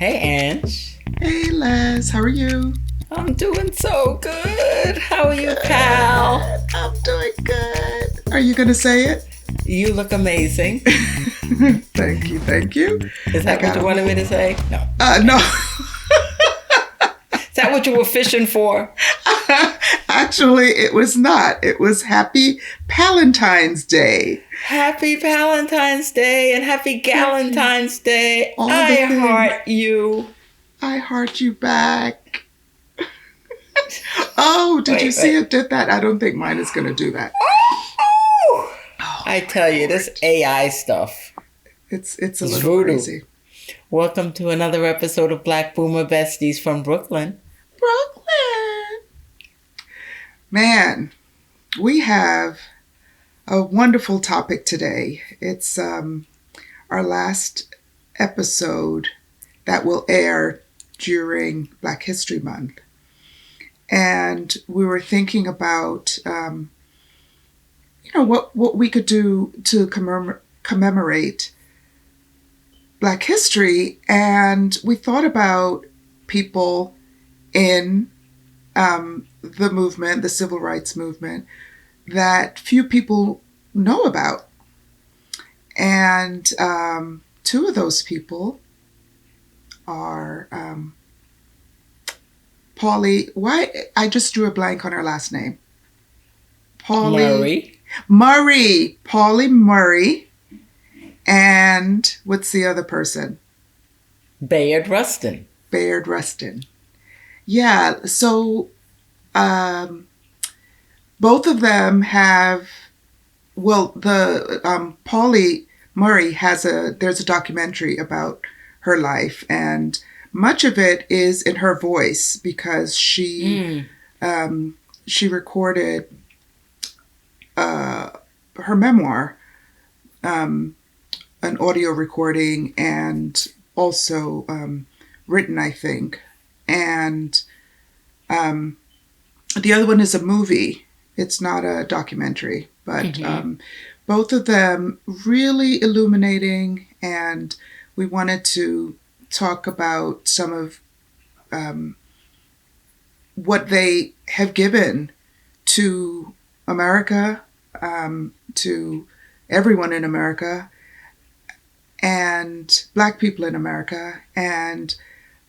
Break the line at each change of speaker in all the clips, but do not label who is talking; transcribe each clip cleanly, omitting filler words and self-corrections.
Hey, Ange.
Hey, Les. How are you?
I'm doing so good. How are you, pal?
I'm doing good. Are you going to say it?
You look amazing.
Thank you. Thank you.
Is that what you wanted me to say? No.
No.
Is that what you were fishing for?
Actually, it was not. It was Happy Palentine's Day.
Happy Valentine's Day and Happy Galentine's Day. I heart you.
I heart you back. Oh, did you see it did that? I don't think mine is going to do that.
Oh, I tell you, this AI stuff.
It's a little crazy.
Welcome to another episode of Black Boomer Besties from Brooklyn.
Man, we have a wonderful topic today. It's our last episode that will air during Black History Month. And we were thinking about, what we could do to commemorate Black history. And we thought about people in the movement, the civil rights movement, that few people know about. And two of those people are Pauli. Why? I just drew a blank on her last name. Pauli Murray. And what's the other person?
Bayard Rustin.
Yeah, so both of them have, Pauli Murray there's a documentary about her life, and much of it is in her voice because she recorded her memoir, an audio recording, and also written, I think. And the other one is a movie. It's not a documentary, but both of them really illuminating. And we wanted to talk about some of what they have given to America, to everyone in America, and Black people in America. And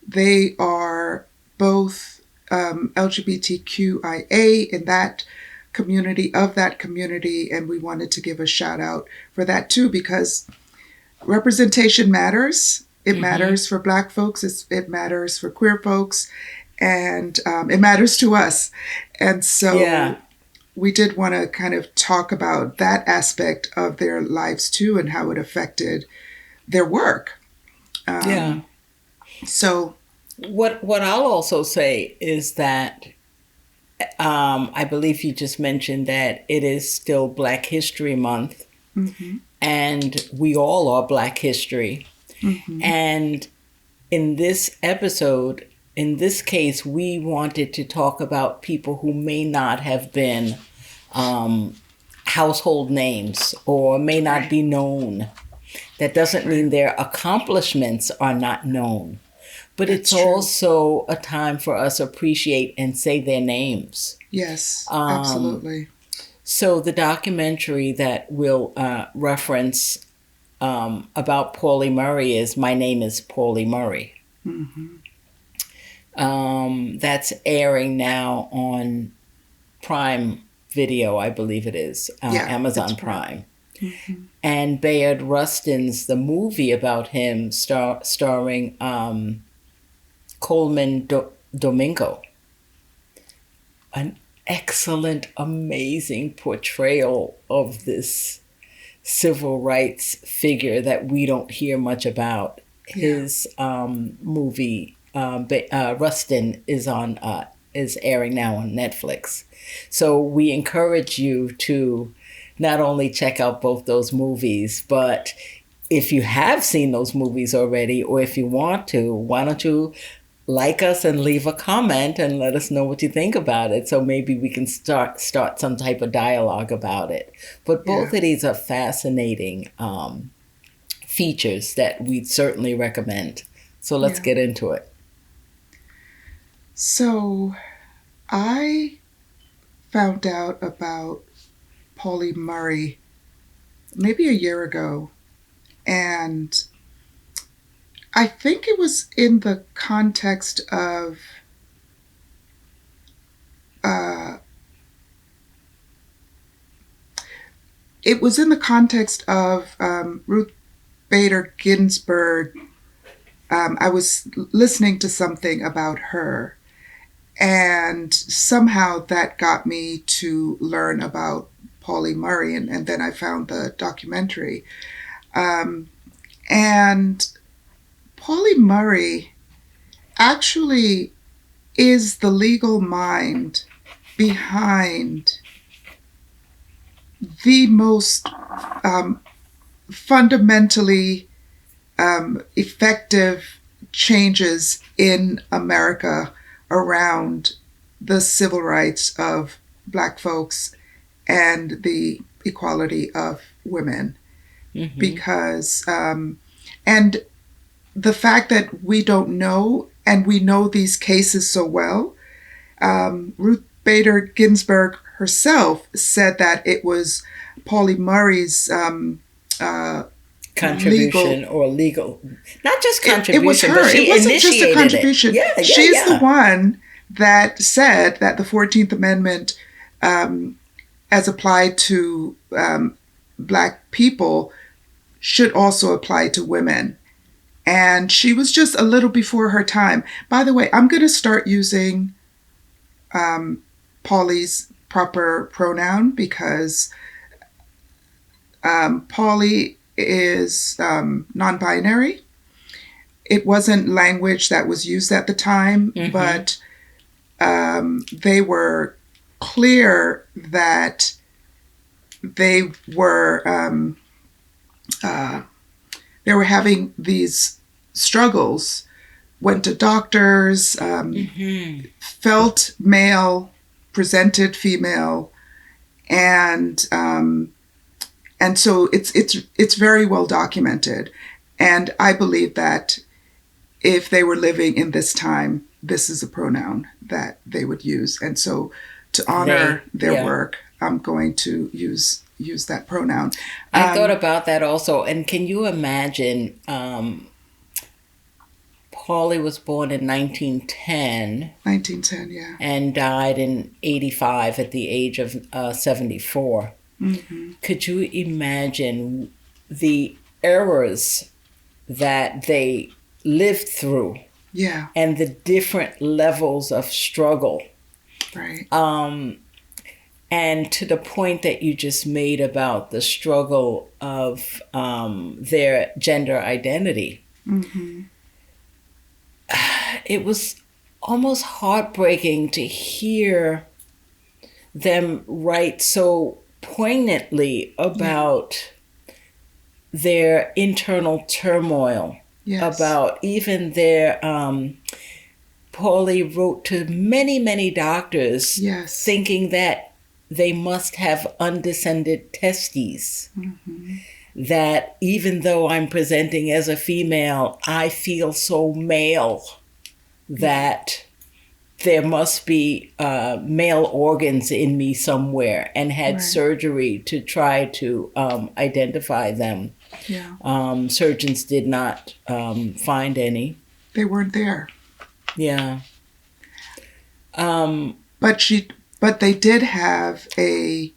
they are both LGBTQIA in that community, and we wanted to give a shout out for that too, because representation matters. It matters for Black folks, it matters for queer folks, and it matters to us. And so we did want to kind of talk about that aspect of their lives too, and how it affected their work. So
what I'll also say is that I believe you just mentioned that it is still Black History Month, and we all are Black history. And in this episode, in this case, we wanted to talk about people who may not have been household names or may not be known. That doesn't mean their accomplishments are not known. But it's also a time for us to appreciate and say their names.
Yes, absolutely.
So the documentary that we'll reference about Pauli Murray is My Name is Pauli Murray. That's airing now on Prime Video, I believe it is, Amazon Prime. And Bayard Rustin's the movie about him starring Coleman Domingo. An excellent, amazing portrayal of this civil rights figure that we don't hear much about. His movie, Rustin, is airing now on Netflix. So we encourage you to not only check out both those movies, but if you have seen those movies already, or if you want to, why don't you like us and leave a comment and let us know what you think about it, so maybe we can start some type of dialogue about it. But both of these are fascinating features that we'd certainly recommend So let's
Yeah.
get into it.
So I found out about Pauli Murray maybe a year ago, and I think it was in the context of Ruth Bader Ginsburg. I was listening to something about her, and somehow that got me to learn about Pauli Murray, and then I found the documentary. And Pauli Murray actually is the legal mind behind the most fundamentally effective changes in America around the civil rights of Black folks and the equality of women.
Mm-hmm.
Because, and the fact that we don't know, and we know these cases so well, Ruth Bader Ginsburg herself said that it was Pauli Murray's
contribution legal, not just contribution,
it was her.
but she
it wasn't just a contribution. She's the one that said that the 14th Amendment, as applied to Black people, should also apply to women. And she was just a little before her time. By the way, I'm going to start using Pauli's proper pronoun, because Pauli is non-binary. It wasn't language that was used at the time, but they were clear that they were having these struggles. Went to doctors, felt male, presented female, and so it's very well documented. And I believe that if they were living in this time, this is a pronoun that they would use. And so to honor their work, I'm going to use that pronoun.
I thought about that also. And can you imagine, Pauli was born in 1910.
1910, yeah.
And died in 85 at the age of 74.
Mm-hmm.
Could you imagine the errors that they lived through?
Yeah.
And the different levels of struggle.
Right.
And to the point that you just made about the struggle of their gender identity.
Mm-hmm.
It was almost heartbreaking to hear them write so poignantly about their internal turmoil.
Yes.
About even their, Pauli wrote to many, many doctors,
yes,
thinking that they must have undescended testes.
Mm-hmm.
That even though I'm presenting as a female, I feel so male that there must be male organs in me somewhere, and had surgery to try to identify them.
Yeah.
Surgeons did not find any.
They weren't there.
Yeah.
But they did have an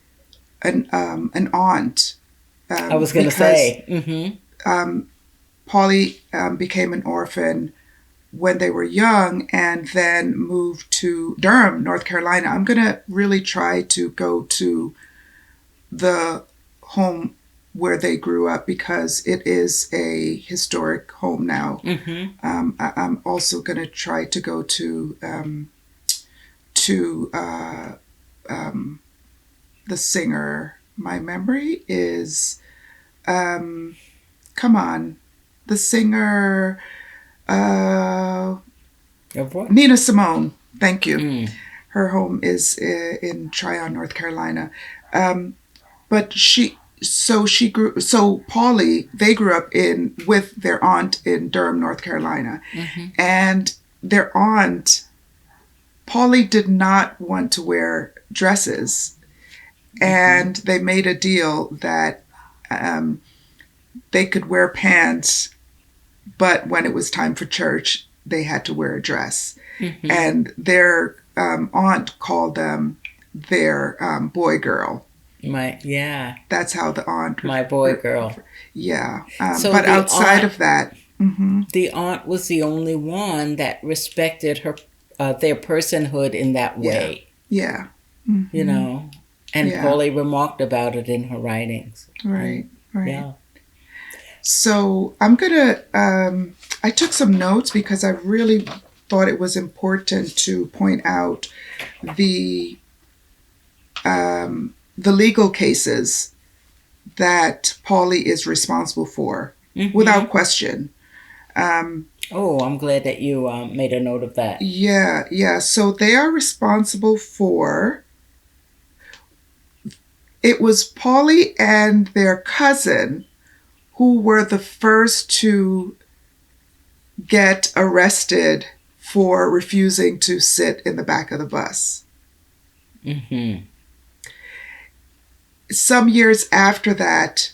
aunt.
I was going to say. Mm-hmm.
Pauli became an orphan when they were young, and then moved to Durham, North Carolina. I'm going to really try to go to the home where they grew up, because it is a historic home now.
Mm-hmm.
I'm also going to try to go to the singer. My memory is, come on, the singer, Nina Simone. Thank you.
Mm.
Her home is in Tryon, North Carolina. But she so Pauli, they grew up with their aunt in Durham, North Carolina.
Mm-hmm.
And their aunt, Pauli, did not want to wear dresses. And they made a deal that they could wear pants, but when it was time for church, they had to wear a dress.
Mm-hmm.
And their aunt called them their boy girl. That's how the aunt.
My boy girl.
Yeah. But outside of that. Mm-hmm.
The aunt was the only one that respected their personhood in that way.
Yeah. Mm-hmm.
You know, and Pauli remarked about it in her writings.
Right.
Yeah.
So I'm going to, I took some notes because I really thought it was important to point out the legal cases that Pauli is responsible for, without question.
I'm glad that you made a note of that.
Yeah. So they are responsible for, it was Pauli and their cousin who were the first to get arrested for refusing to sit in the back of the bus.
Mm-hmm.
Some years after that,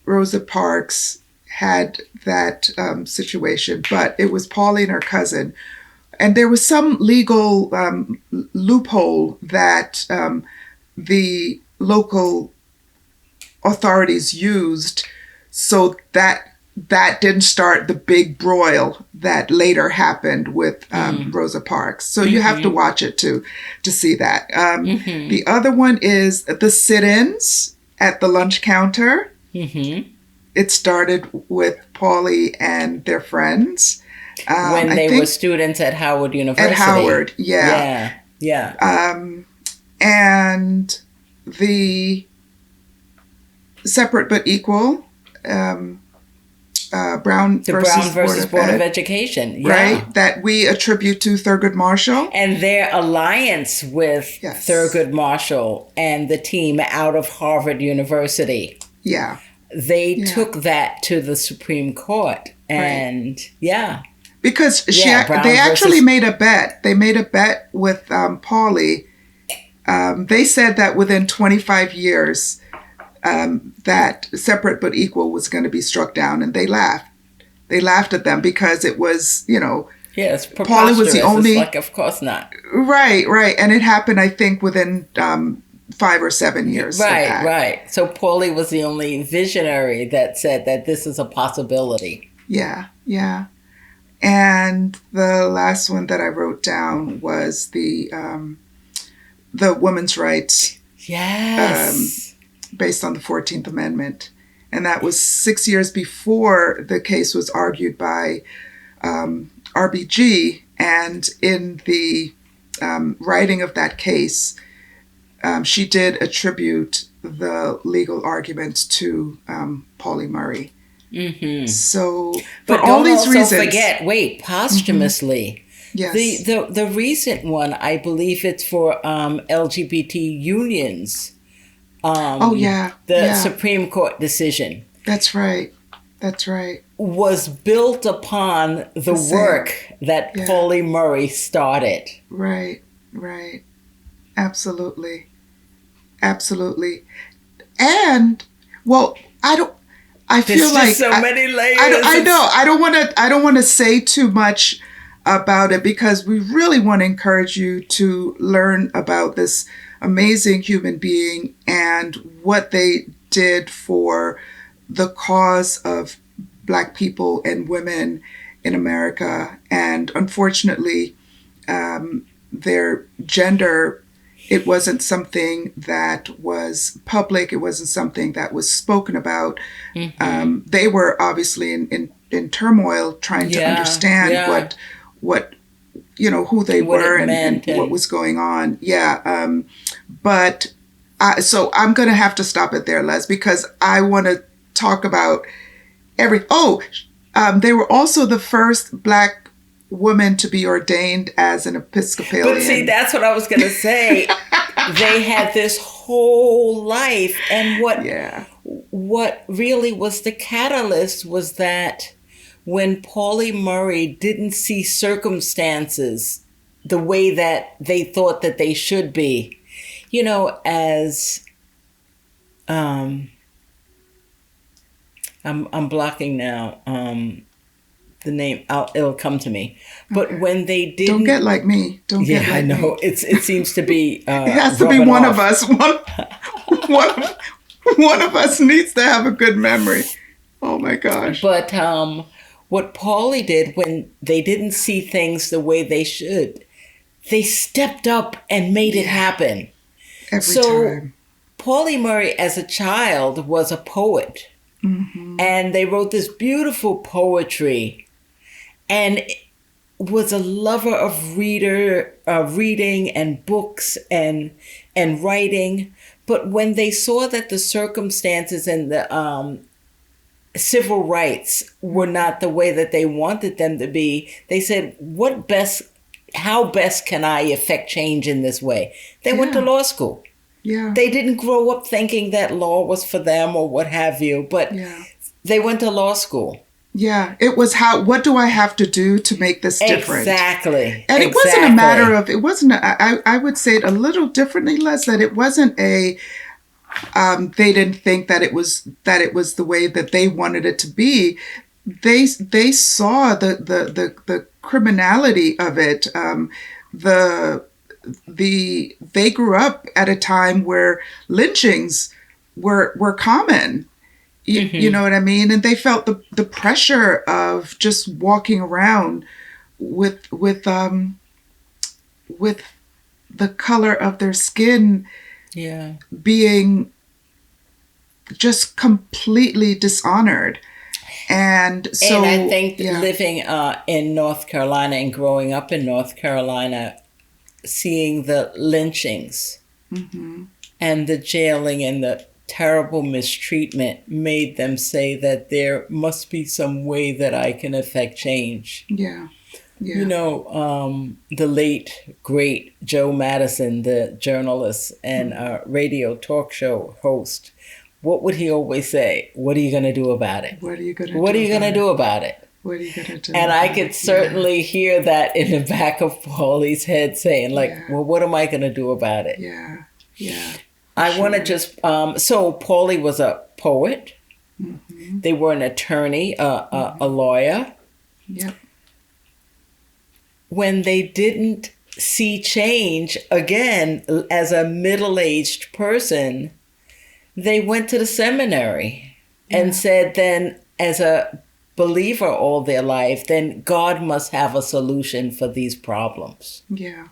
Rosa Parks had that situation, but it was Pauli and her cousin. And there was some legal loophole that the local authorities used so that didn't start the big broil that later happened with Rosa Parks. So you have to watch it to see that. The other one is the sit-ins at the lunch counter. Mm-hmm. It started with Pauli and their friends.
When they were students at Howard University.
At Howard, yeah. And the separate but equal, Brown versus Board of
Education. Yeah.
Right? That we attribute to Thurgood Marshall.
And their alliance with Thurgood Marshall and the team out of Harvard University.
Yeah.
They took that to the Supreme Court. And
because they actually made a bet. They made a bet with Pauli. They said that within 25 years, that separate but equal was going to be struck down, and they laughed. They laughed at them because it was,
yes,
Pauli was the only.
It's like, of course not.
Right, and it happened, I think, within 5 or 7 years.
Right. So Pauli was the only visionary that said that this is a possibility.
Yeah. And the last one that I wrote down was the women's rights.
Yes.
Based on the 14th Amendment. And that was 6 years before the case was argued by RBG. And in the writing of that case, she did attribute the legal arguments to Pauli Murray. Mm-hmm. So, for all these reasons...
But don't forget, posthumously.
Yes.
The recent one, I believe it's for LGBT unions. The Supreme Court decision.
That's right.
Was built upon the work that Pauli Murray started.
Right. Absolutely. And, I feel like
so many layers.
I know. I don't want to say too much about it because we really want to encourage you to learn about this amazing human being and what they did for the cause of Black people and women in America. And unfortunately, their gender, it wasn't something that was public. It wasn't something that was spoken about. Mm-hmm. They were obviously in turmoil trying to understand what who they were and what was going on. So I'm going to have to stop it there, Les, because I want to talk about they were also the first Black woman to be ordained as an Episcopalian.
But see, that's what I was going to say. They had this whole life. And
Yeah.
what really was the catalyst was that when Pauli Murray didn't see circumstances the way that they thought that they should be, you know, as I'm blocking now the name. It'll come to me. But
Okay.
when they didn't,
Don't get like me. Don't
yeah,
get like
I know.
me.
It seems to be.
It has to be one of us. One of us needs to have a good memory. Oh my gosh.
But what Pauli did when they didn't see things the way they should, they stepped up and made it happen.
Every time.
Pauli Murray, as a child, was a poet.
Mm-hmm.
And they wrote this beautiful poetry and was a lover of reading and books and writing. But when they saw that the circumstances and the civil rights were not the way that they wanted them to be, they said, how best can I effect change in this way? They went to law school.
Yeah.
They didn't grow up thinking that law was for them or what have you, but they went to law school.
Yeah, it was what do I have to do to make this different?
Exactly.
And it wasn't a matter of, I would say it a little differently, Les, that it wasn't they didn't think that it was the way that they wanted it to be. They saw the criminality of it, they grew up at a time where lynchings were common. You know what I mean? And they felt the pressure of just walking around with the color of their skin being just completely dishonored. And so,
and I think living in North Carolina and growing up in North Carolina, seeing the lynchings and the jailing and the terrible mistreatment made them say that there must be some way that I can affect change.
Yeah.
You know, the late, great Joe Madison, the journalist and radio talk show host, what would he always say? What are you going to do about it?
What are you going to
do about it?
What are you going to do?
And I could certainly hear that in the back of Pauli's head saying, like, well, what am I going to do about it?
Yeah, yeah.
I want to just, so Pauli was a poet. Mm-hmm. They were an attorney, a lawyer.
Yep.
When they didn't see change, again, as a middle-aged person, they went to the seminary and said then, as a believer all their life, then God must have a solution for these problems.
Yeah.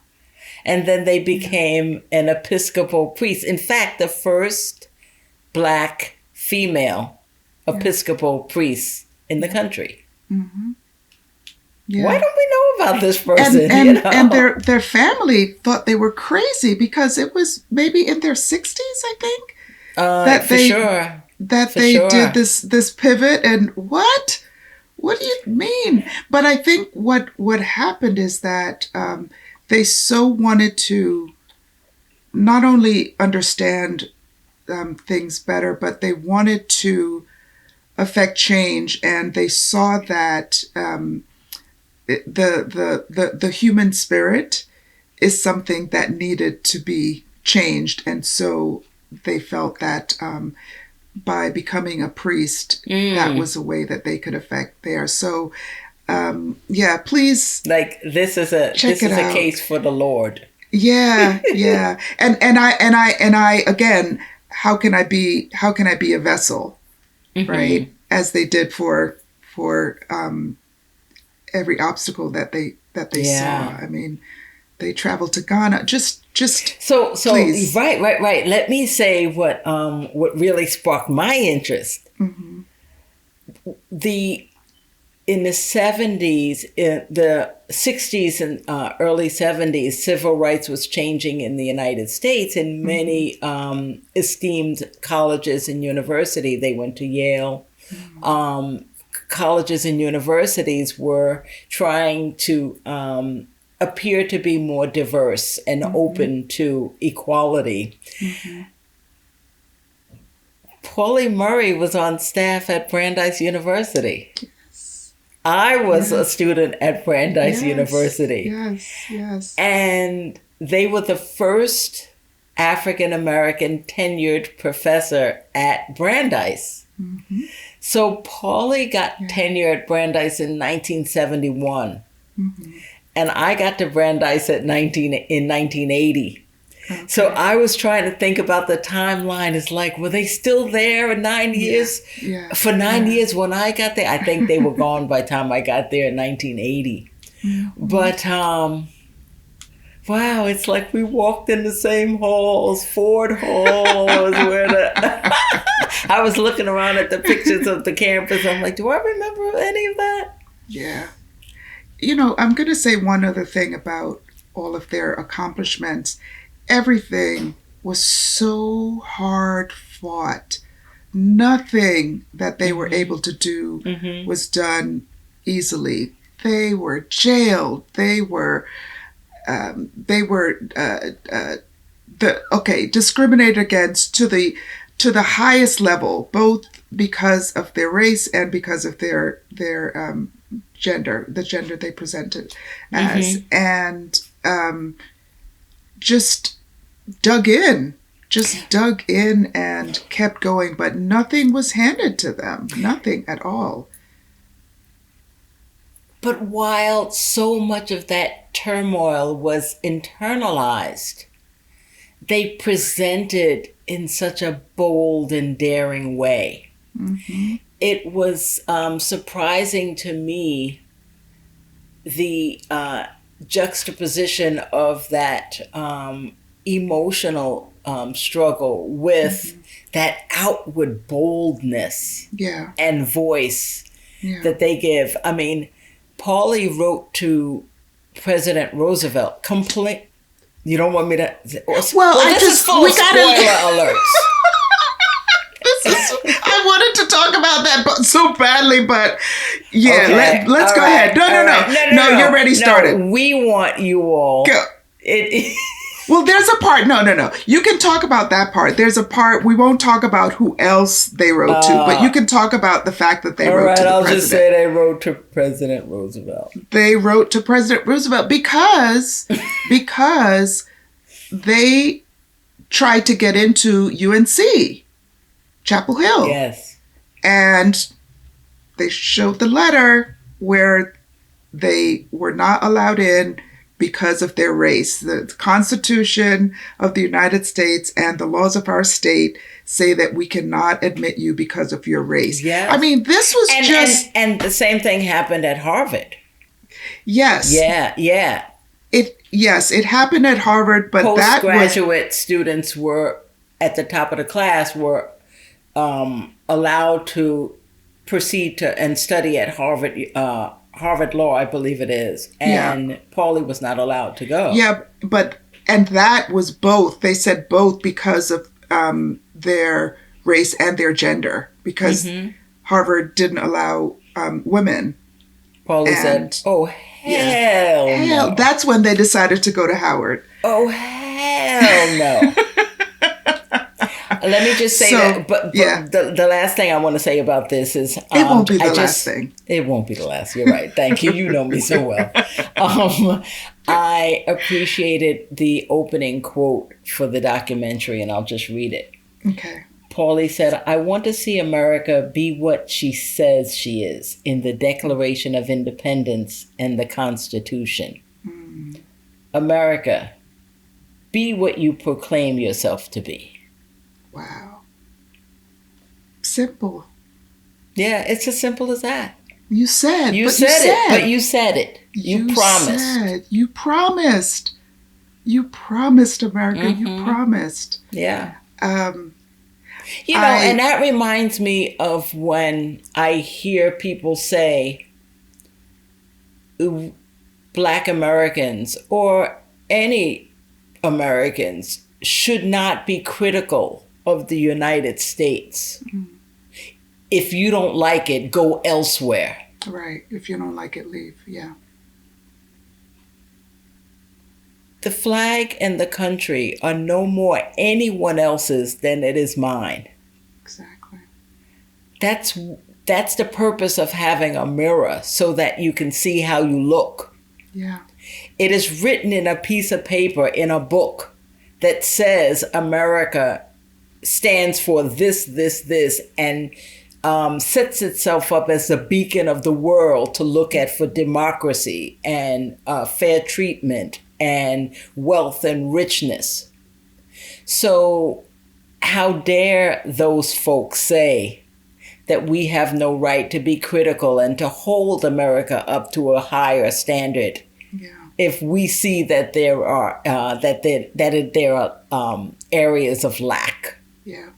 And then they became an Episcopal priest. In fact, the first Black female Episcopal priest in the country. Mm-hmm. Yeah. Why don't we know about this person?
And their family thought they were crazy because it was maybe in their 60s, I think. That they did this pivot. And what do you mean? But I think what happened is that they so wanted to not only understand things better, but they wanted to affect change, and they saw that the human spirit is something that needed to be changed, and so they felt that by becoming a priest, that was a way that they could affect there. So. Please.
Like this is a case for the Lord.
Yeah, yeah. And I again, how can I be a vessel, right? As they did for every obstacle that they saw. I mean, they traveled to Ghana. Just
so
please.
Right. Let me say what really sparked my interest. Mm-hmm. In the 70s, in the 60s and early 70s, civil rights was changing in the United States, and many esteemed colleges and universities, they went to Yale. Colleges and universities were trying to appear to be more diverse and open to equality. Pauli Murray was on staff at Brandeis University. I was a student at Brandeis University.
Yes.
And they were the first African-American tenured professor at Brandeis.
Mm-hmm.
So Pauli got tenure at Brandeis in 1971. Mm-hmm. And I got to Brandeis in 1980. Okay. So I was trying to think about the timeline. It's like, were they still there in 9 years?
Yeah.
For 9 years when I got there? I think they were gone by the time I got there in 1980. Mm-hmm. But, wow, it's like we walked in the same halls, Ford Halls, where I was looking around at the pictures of the campus. I'm like, do I remember any of that?
Yeah. You know, I'm going to say one other thing about all of their accomplishments. Everything was so hard fought. Nothing that they were able to do was done easily. They were jailed. They were discriminated against to the highest level, both because of their race and because of their gender, the gender they presented as, and just dug in and kept going, but nothing was handed to them, nothing at all.
But while so much of that turmoil was internalized, they presented in such a bold and daring way. Mm-hmm. It was surprising to me, the juxtaposition of that emotional struggle with that outward boldness and voice that they give. I mean, Pauli wrote to President Roosevelt. You don't want me to?
Well,
this is full of spoiler alerts.
I wanted to talk about that so badly, but let's go ahead. No, you already started.
We want you all.
Go. Well, there's a part. No. You can talk about that part. There's a part we won't talk about who else they wrote to, but you can talk about the fact that they wrote to the president.
I'll just say they wrote to President Roosevelt.
They wrote to President Roosevelt because they tried to get into UNC, Chapel Hill.
Yes.
And they showed the letter where they were not allowed in because of their race. The Constitution of the United States and the laws of our state say that we cannot admit you because of your race.
Yes.
I mean, this was
and the same thing happened at Harvard.
Yes.
Yeah.
It happened at Harvard, but
postgraduate students were at the top of the class were allowed to proceed to and study at Harvard Law, I believe it is. And Pauli was not allowed to go.
Yeah, and that was both. They said both because of their race and their gender, because Harvard didn't allow women.
Pauli said, oh, hell no.
That's when they decided to go to Howard.
Oh, hell no. Let me just say that, but the last thing I want to say about this is...
it won't be the last thing.
It won't be the last. You're right. Thank you. You know me so well. I appreciated the opening quote for the documentary, and I'll just read it.
Okay.
Pauli said, I want to see America be what she says she is in the Declaration of Independence and the Constitution. America, be what you proclaim yourself to be.
Wow. Simple.
Yeah, it's as simple as that.
You said it.
But you said it. You promised.
You promised. You promised, America. You promised.
Yeah. And that reminds me of when I hear people say Black Americans or any Americans should not be critical of the United States. If you don't like it, go elsewhere.
Right. If you don't like it, leave. Yeah.
The flag and the country are no more anyone else's than it is mine.
Exactly.
That's the purpose of having a mirror, so that you can see how you look.
Yeah.
It is written in a piece of paper in a book that says America stands for this, and sets itself up as the beacon of the world to look at for democracy and fair treatment and wealth and richness. So how dare those folks say that we have no right to be critical and to hold America up to a higher standard?
Yeah.
If we see that there are areas of lack.
Yeah.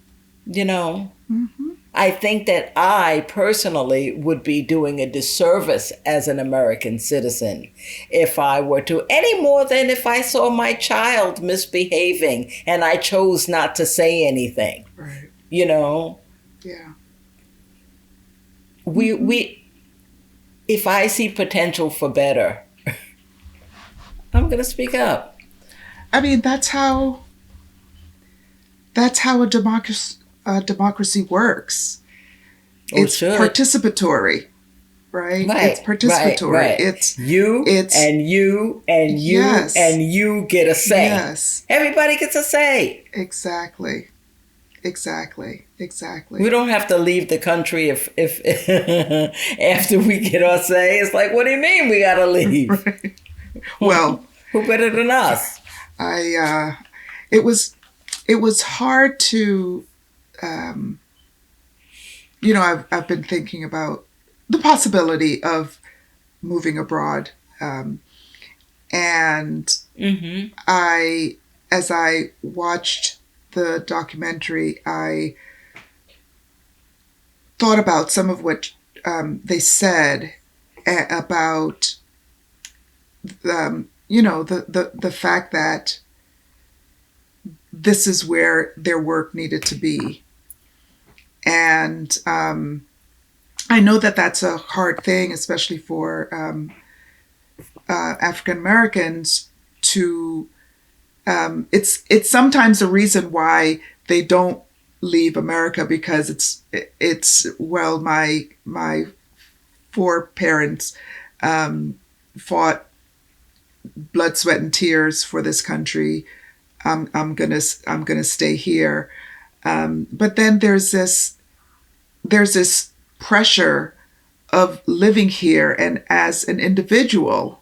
You know,
Mm-hmm.
I think that I personally would be doing a disservice as an American citizen if I were to, any more than if I saw my child misbehaving and I chose not to say anything.
Right.
You know,
Yeah.
if I see potential for better, I'm going to speak up.
I mean, that's how a democracy works. It's participatory, right? It's participatory.
Right.
It's
you and you and you
yes.
and you get a say.
Yes.
Everybody gets a say.
Exactly.
We don't have to leave the country if after we get our say. It's like, what do you mean we gotta leave?
Right. Well,
who better than us?
It was hard to, I've been thinking about the possibility of moving abroad, and as I watched the documentary, I thought about some of what they said about the fact that this is where their work needed to be. And I know that that's a hard thing, especially for African Americans to, it's sometimes a reason why they don't leave America, because well, my foreparents fought blood, sweat, and tears for this country. I'm gonna stay here, but then there's this pressure of living here, and as an individual,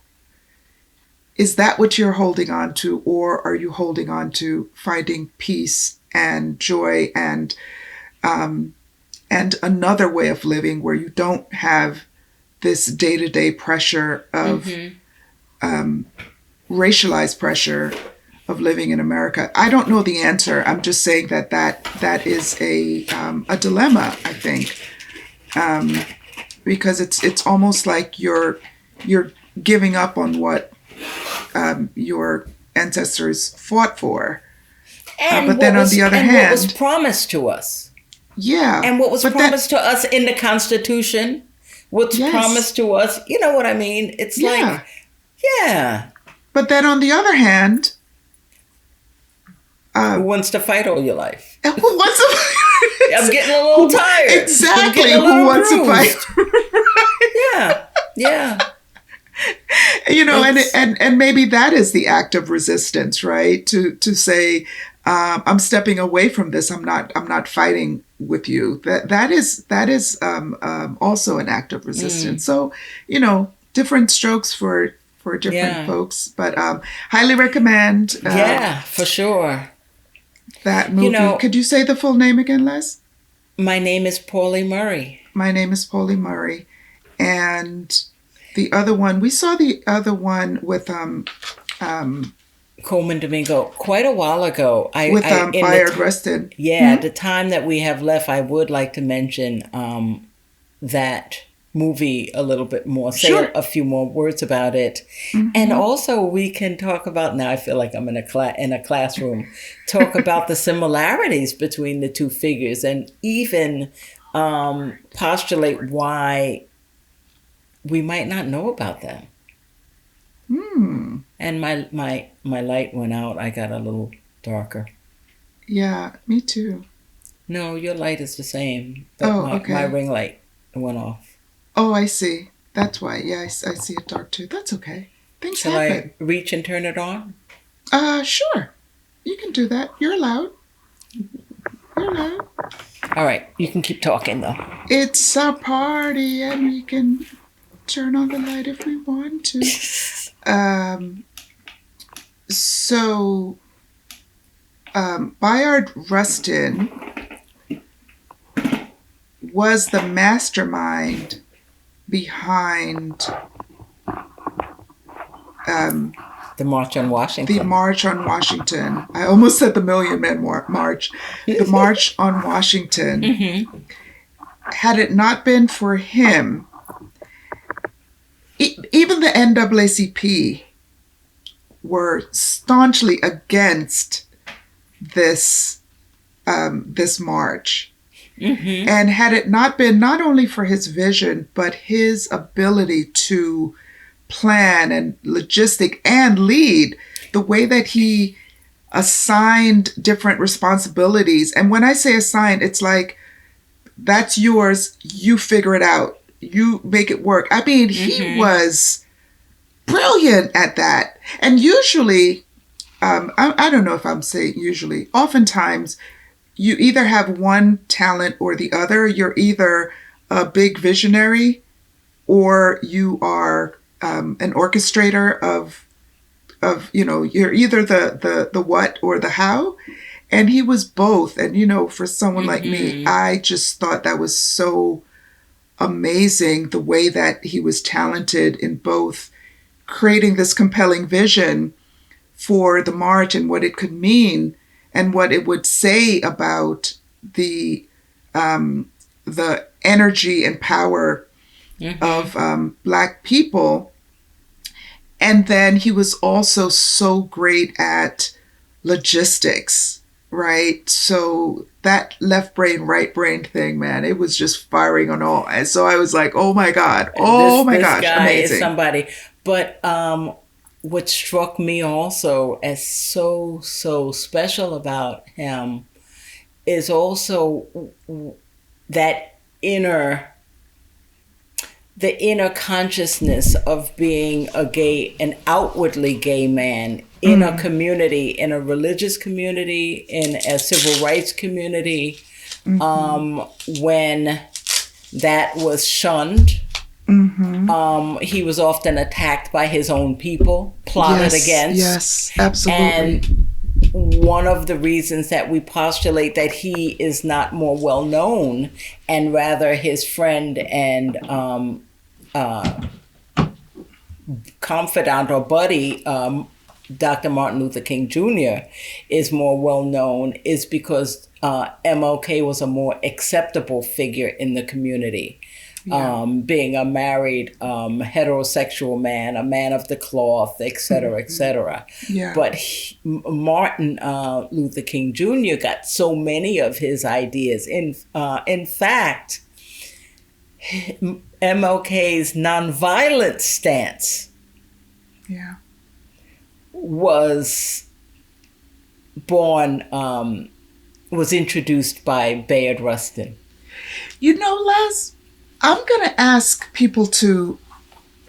is that what you're holding on to, or are you holding on to finding peace and joy and another way of living where you don't have this day-to-day pressure of racialized pressure of living in America? I don't know the answer. I'm just saying that is a dilemma, I think, because it's almost like you're giving up on what your ancestors fought for. But then on the other hand,
what was promised to us.
Yeah.
And what was promised to us in the Constitution, what's promised to us, you know what I mean? It's like, yeah.
But then on the other hand,
who wants to fight all your life?
Who wants to fight?
I'm getting a little tired.
Exactly. Who wants to fight?
Right. Yeah.
And maybe that is the act of resistance, right? To say, I'm stepping away from this. I'm not fighting with you. That is also an act of resistance. So, different strokes for different folks, but highly recommend.
For sure.
That movie. Could you say the full name again, Les?
My name is Pauli Murray.
My name is Pauli Murray, and the other one, we saw the other one with
Coleman Domingo quite a while ago.
With Bayard Rustin.
Yeah, the time that we have left, I would like to mention that movie a little bit more, say a few more words about it. And also we can talk about, now I feel like I'm in a classroom, talk about the similarities between the two figures, and even postulate why we might not know about them. And my light went out. I got a little darker.
Yeah, me too.
No, your light is the same, but
Oh,
my
okay.
ring light went off.
Oh, I see. That's why. Yeah, I see it dark too. That's okay. Things
Shall I
happen.
reach and turn it on?
Sure. You can do that. You're allowed. You're allowed.
All right, you can keep talking though.
It's a party and we can turn on the light if we want to. Um, so, Bayard Rustin was the mastermind behind
The March on
the
Washington.
March on Washington. I almost said the Million Man March. The March on Washington.
Mm-hmm.
Had it not been for him, even the NAACP were staunchly against this this march.
Mm-hmm.
And had it not been not only for his vision, but his ability to plan and logistic and lead, the way that he assigned different responsibilities. And when I say assigned, it's like, that's yours, you figure it out, you make it work. I mean, he was brilliant at that. And usually, I don't know if I'm saying usually, oftentimes, you either have one talent or the other. You're either a big visionary or you are an orchestrator of you're either the what or the how. And he was both. And for someone like me, I just thought that was so amazing, the way that he was talented in both creating this compelling vision for the march and what it could mean and what it would say about the energy and power of Black people. And then he was also so great at logistics, right? So that left brain, right brain thing, man, it was just firing on all. And so I was like, oh my God,
This
gosh,
guy is
amazing.
somebody. But what struck me also as so special about him is also that the inner consciousness of being an outwardly gay man in a community, in a religious community, in a civil rights community, when that was shunned. He was often attacked by his own people, plotted against.
Yes, absolutely.
And one of the reasons that we postulate that he is not more well known, and rather his friend and confidant or buddy, Dr. Martin Luther King Jr., is more well known, is because MLK was a more acceptable figure in the community. Yeah. Being a married heterosexual man, a man of the cloth, et cetera, et cetera.
Yeah.
But Martin Luther King Jr. got so many of his ideas. In fact, MLK's nonviolent stance was introduced by Bayard Rustin.
Les, I'm going to ask people to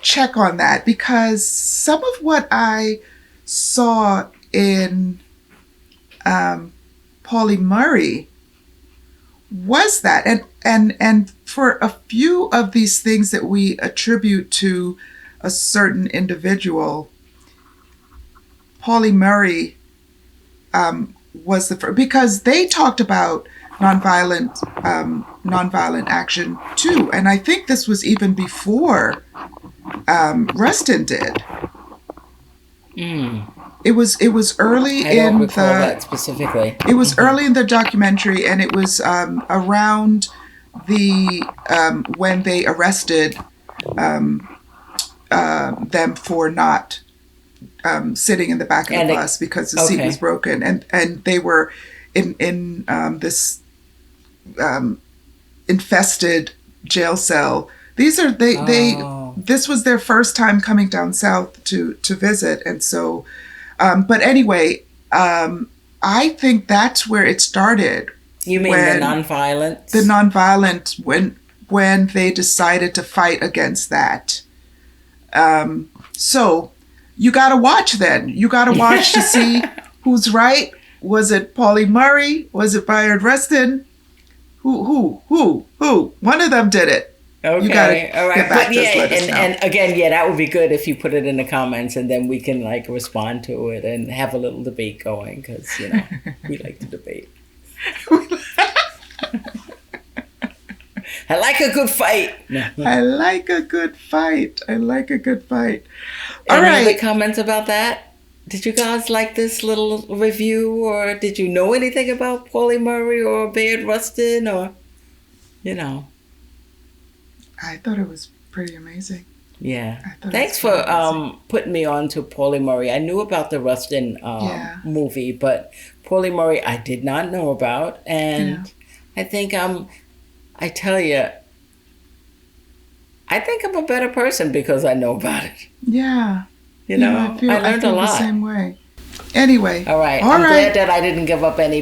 check on that, because some of what I saw in Pauli Murray was that. And for a few of these things that we attribute to a certain individual, Pauli Murray was the first, because they talked about nonviolent action too, and I think this was even before Rustin did. It was early
I don't recall that specifically.
It was early in the documentary, and it was around the when they arrested them for not sitting in the back of the bus because the seat was broken, and they were in this infested jail cell. This was their first time coming down south to visit, and so but anyway, I think that's where it started.
You mean the nonviolence?
The nonviolent, when they decided to fight against that. So you got to watch then. You got to watch to see who's right. Was it Pauli Murray? Was it Bayard Rustin? Who? One of them did it.
Okay,
you gotta
all right.
Get back
but
to us, let us know.
and again, that would be good if you put it in the comments, and then we can like respond to it and have a little debate going, because we like to debate. I like a good fight.
I like a good fight. All
Any
right.
other comments about that? Did you guys like this little review, or did you know anything about Pauli Murray or Bayard Rustin, or
I thought it was pretty amazing.
Yeah. Thanks for putting me on to Pauli Murray. I knew about the Rustin movie, but Pauli Murray I did not know about, and I think I tell you, I think I'm a better person because I know about it.
Yeah.
I learned a lot.
The same way. Anyway.
All right. I'm glad that I didn't give up any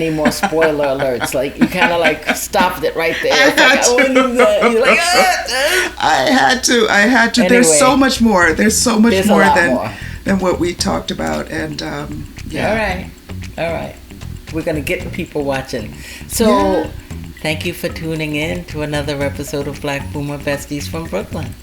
more spoiler alerts. Like, you kind of like stopped it right there. You're like,
I had to. Anyway, there's so much more. There's so much more than what we talked about. And yeah.
All right. We're going to get the people watching. So thank you for tuning in to another episode of Black Boomer Besties from Brooklyn.